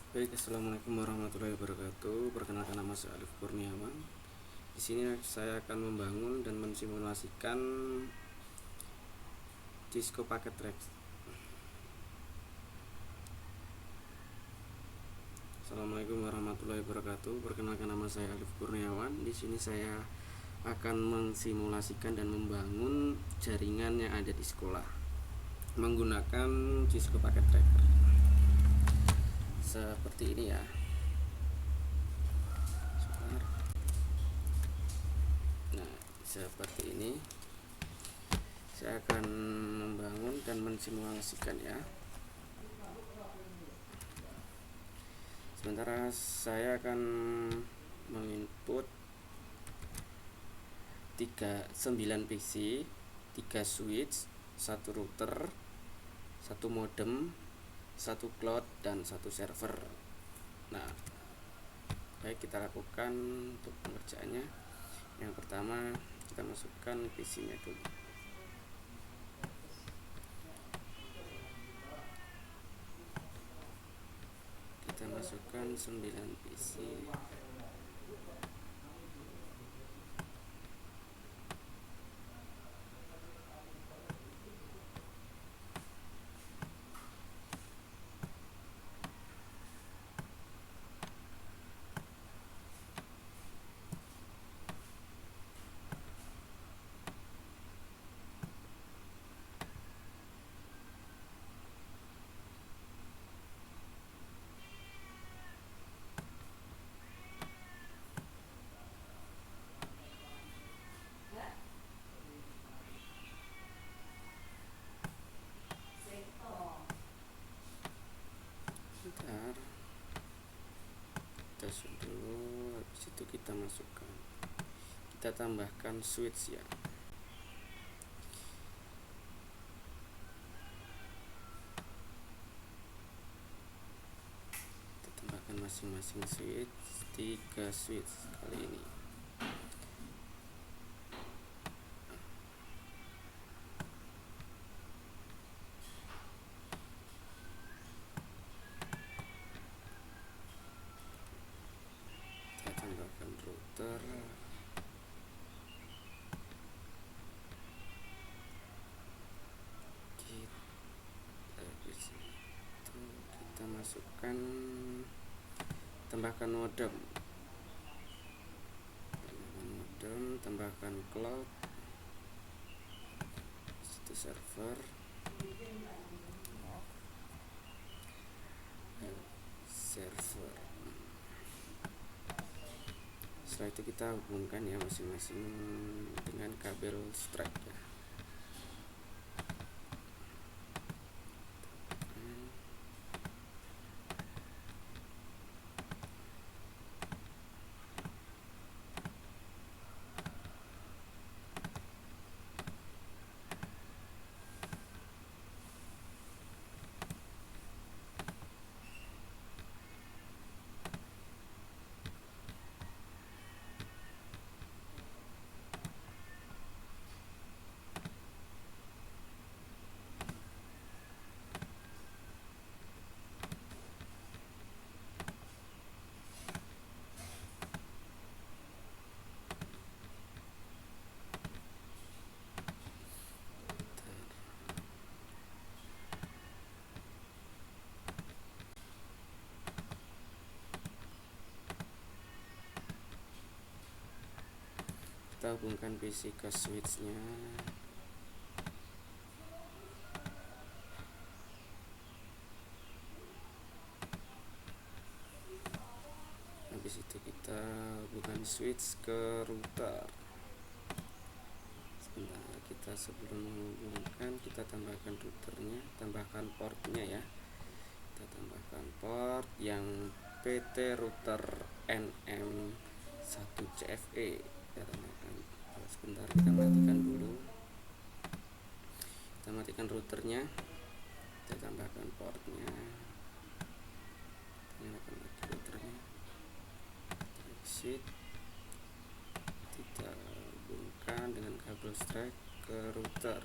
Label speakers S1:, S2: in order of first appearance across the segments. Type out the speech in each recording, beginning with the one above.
S1: Baik, assalamualaikum warahmatullahi wabarakatuh. Perkenalkan, nama saya Alif Kurniawan. Di sini saya akan membangun dan mensimulasikan Cisco Packet Track. Assalamualaikum warahmatullahi wabarakatuh. Perkenalkan, nama saya Alif Kurniawan. Di sini saya akan mensimulasikan dan membangun jaringan yang ada di sekolah menggunakan Cisco Packet Tracker. Seperti ini ya. Nah, seperti ini. Saya akan membangun dan mensimulasikan ya. Sementara saya akan menginput 9 PC, 3 switch, 1 router, 1 modem, 1 cloud, dan 1 server. Nah, baik, kita lakukan untuk pengerjaannya. Yang pertama, kita masukkan PC-nya dulu. Kita masukkan 9 PC. Bentar, kita shoot dulu. Habis itu kita masukkan, kita tambahkan switch ya. Kita tambahkan masing-masing switch, 3 switch kali ini. Kita tambahkan router. Habis itu kita masukkan, tambahkan modem, tambahkan cloud, itu server, setelah itu kita hubungkan ya masing-masing dengan kabel strike ya. Kita hubungkan PC ke switchnya. Habis itu kita hubungkan switch ke router. Sebentar, kita sebelum menghubungkan, kita tambahkan routernya, tambahkan portnya ya. Kita tambahkan port yang PT router NM1CFE. Kita tambahkan. Sebentar, kita matikan dulu. Kita matikan routernya. Kita tambahkan portnya. Nyalakan lagi routernya. Exit. Kita hubungkan dengan kabel strike ke router.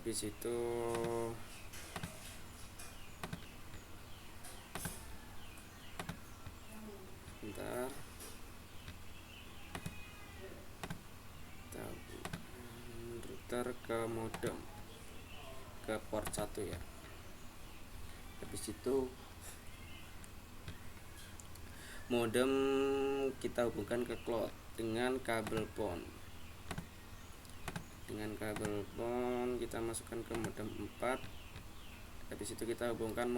S1: habis itu bentar, kita router ke modem, ke port 1 ya. Habis itu modem kita hubungkan ke cloud dengan kabel PON. Dengan kabel PON kita masukkan ke modem 4. Habis itu kita hubungkan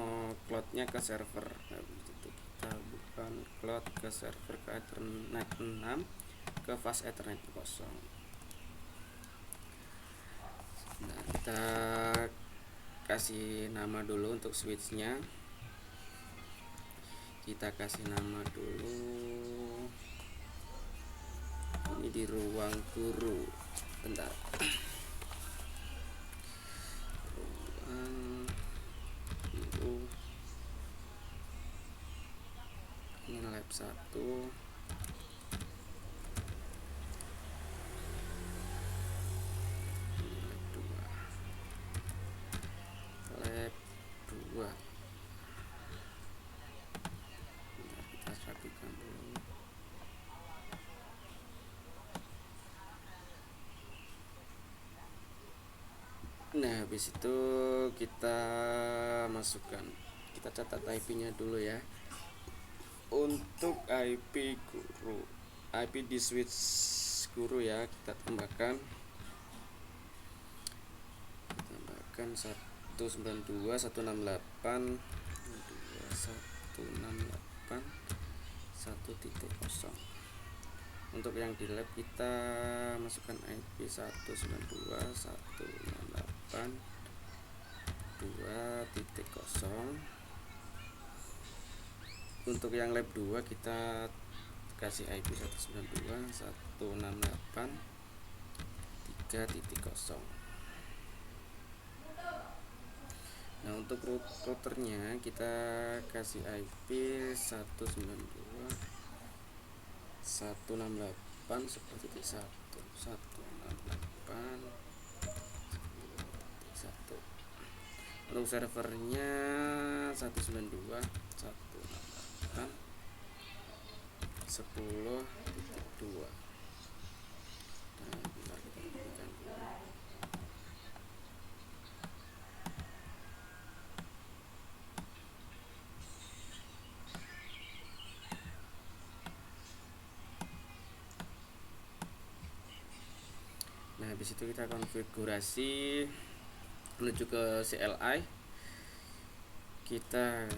S1: cloudnya ke server. Habis itu kita hubungkan cloud ke server, ke Ethernet 6, ke fast Ethernet 0. Nah, kita kasih nama dulu untuk switchnya. Kita kasih nama dulu, ini di ruang guru, bentar, ruang guru, ini lab 1, lab 2. Kita rapikan dulu. Nah, habis itu kita masukkan, kita catat IP-nya dulu ya. Untuk IP guru, IP di switch guru ya, kita tambahkan 192.168.2.168.1.0. Untuk yang di lab kita masukkan IP 192.168.2.0. Untuk yang lab 2 kita kasih IP 192.168.3.0. Nah, untuk routernya kita kasih IP 192.168 seperti 168.1. Untuk servernya 192.168.10.2. Nah, habis itu kita konfigurasi menuju ke CLI. Kita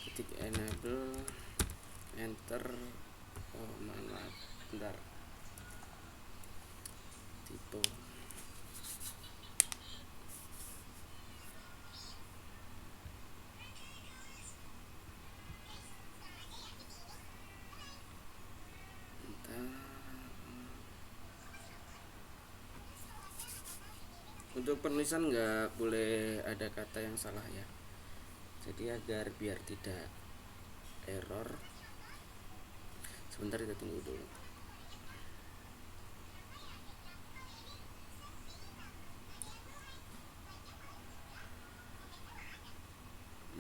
S1: ketik enable, enter, bentar, tipe. Untuk penulisan nggak boleh ada kata yang salah ya, jadi agar biar tidak error, sebentar kita tunggu dulu.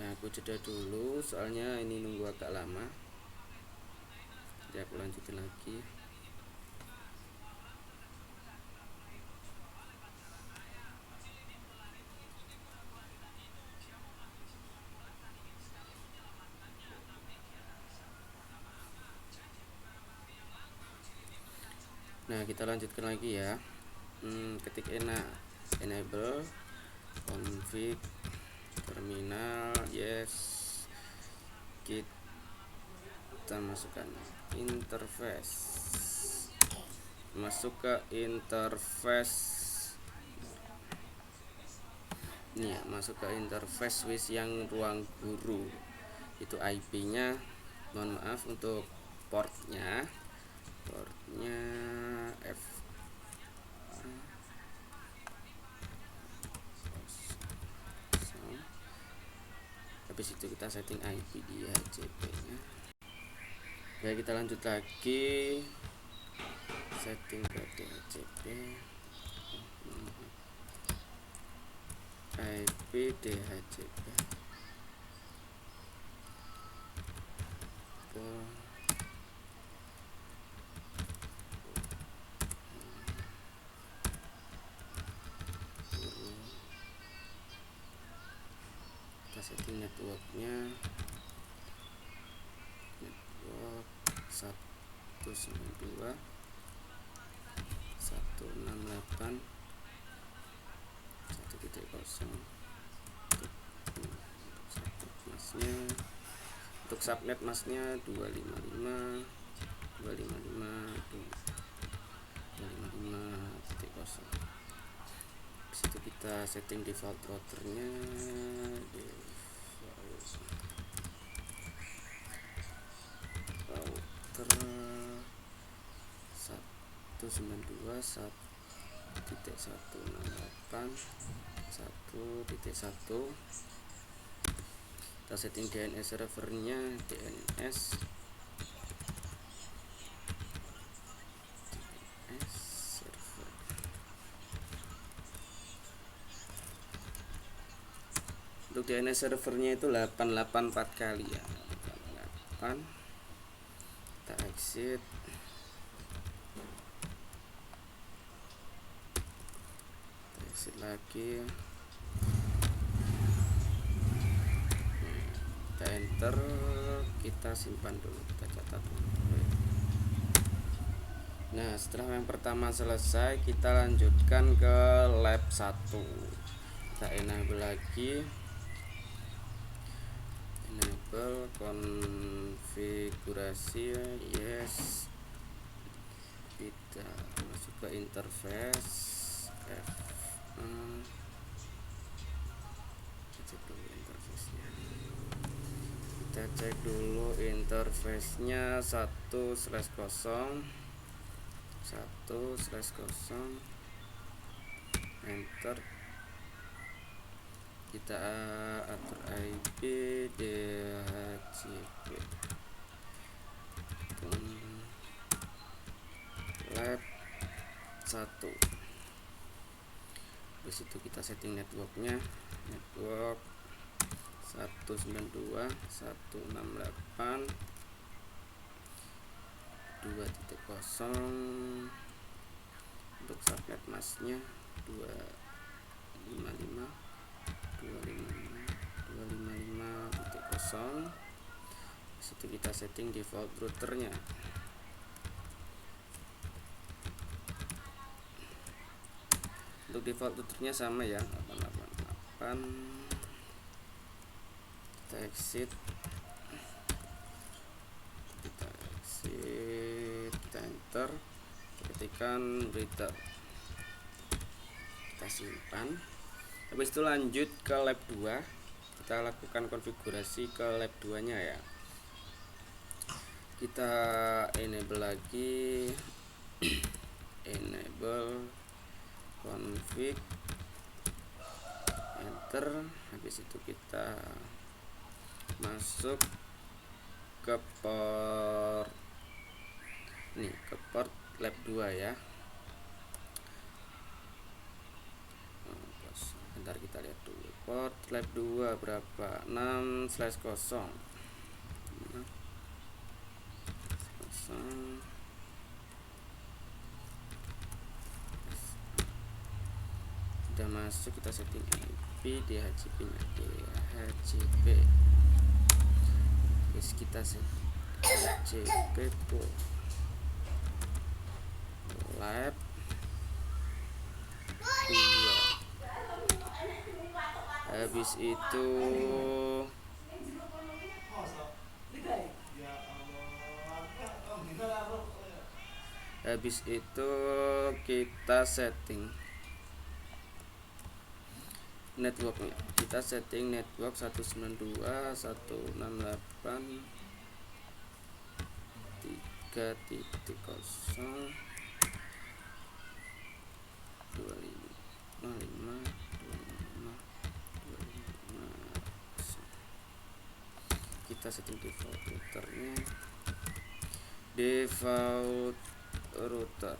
S1: Nah, aku jeda dulu soalnya ini nunggu agak lama, jadi aku lanjutin lagi. Nah, kita lanjutkan lagi ya. Ketik enable, config, terminal, yes. Kita masukkan interface, masuk ke interface ini ya, masuk ke interface switch yang ruang guru. Itu IP nya, mohon maaf untuk portnya F. Habis itu kita setting IP dia, CP nya. Baik, kita lanjut lagi. setting ke DHCP, IP DHCP, kita setting networknya network 192.168.1.0 masnya. Untuk subnet masnya 255.255.255.0. Disitu kita setting default routernya, router 192.168.1.1. Kita setting DNS servernya, DNS server. Untuk DNS servernya itu 884 kali ya, 88. Kita exit, lagi, kita enter, kita simpan dulu, kita catat dulu. Nah, setelah yang pertama selesai, kita lanjutkan ke lab 1. Kita enable lagi, enable konfigurasi, yes. Kita masuk ke interface, kita cek dulu interface-nya 1/0, enter. Kita atur IP DHCP lab 1. Di situ kita setting networknya, network 192.168.2.0. Untuk subnet masnya 255.255.255.0. Di situ kita setting default routernya. Untuk default routernya sama ya, 888. Kita exit, kita enter, ketikkan router, kita simpan. Habis itu lanjut ke lab 2, kita lakukan konfigurasi ke lab 2 nya ya. Kita enable lagi, enable config, enter. Habis itu kita masuk ke port nih, ke port lab 2 ya. Bentar, kita lihat dulu port lab 2 berapa, 6/0. Sudah masuk, kita setting IP DHCP nya, DHCP. Terus kita setting DHCP pool lab 2. Habis itu kita setting networknya, kita setting network 192.168.3.0 kita setting default routernya, default router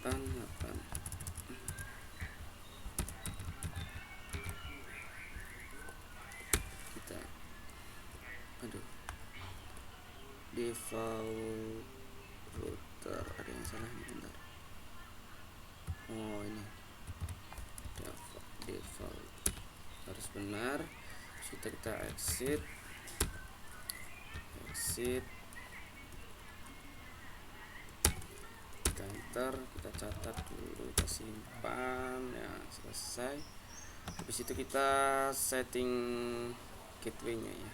S1: 8 kita default router, ada yang salah nih, bentar. Oh, ini default harus benar. Kita exit, kita enter, kita catat dulu, kita simpan ya, selesai. Habis itu kita setting gateway-nya ya,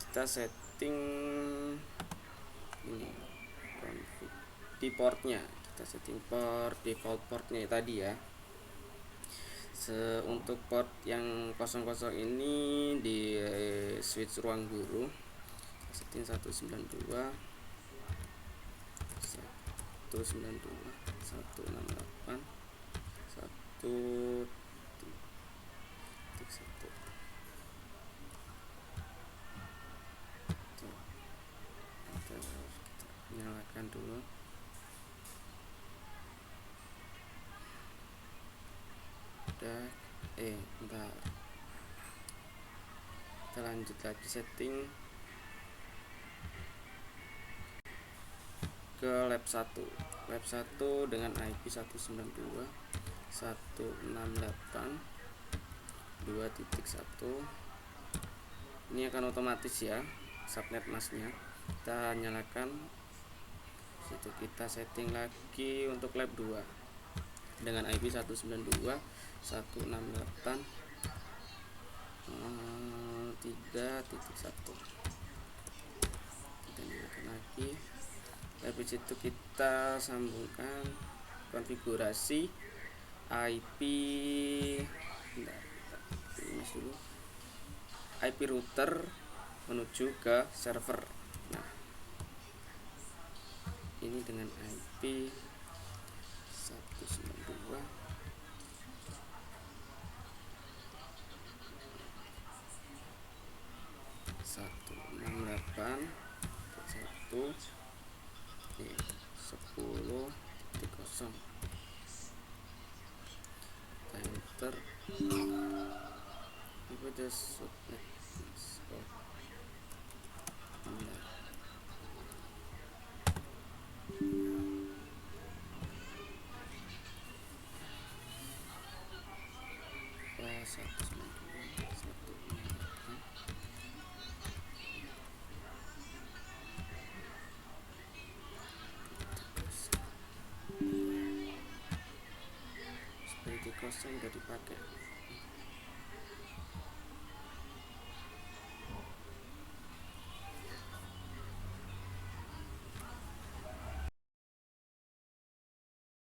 S1: kita setting ini config di portnya, kita setting port default portnya tadi ya. Untuk port yang 00 ini di switch ruang guru setting 192 192 168 1 1 kita nyalakan dulu. Udah, bentar, kita lanjut lagi setting ke lab 1 dengan IP 192.168.2.1. ini akan otomatis ya subnet masknya. Kita nyalakan, situ kita setting lagi untuk lab 2 dengan IP 192.168.3.1. kita nyalakan lagi. Habis itu kita sambungkan konfigurasi IP dulu, IP router menuju ke server. Nah, ini dengan IP 192 168.1 10.0. Enter. Itu ada subnet. Seperti kosong udah dipakai.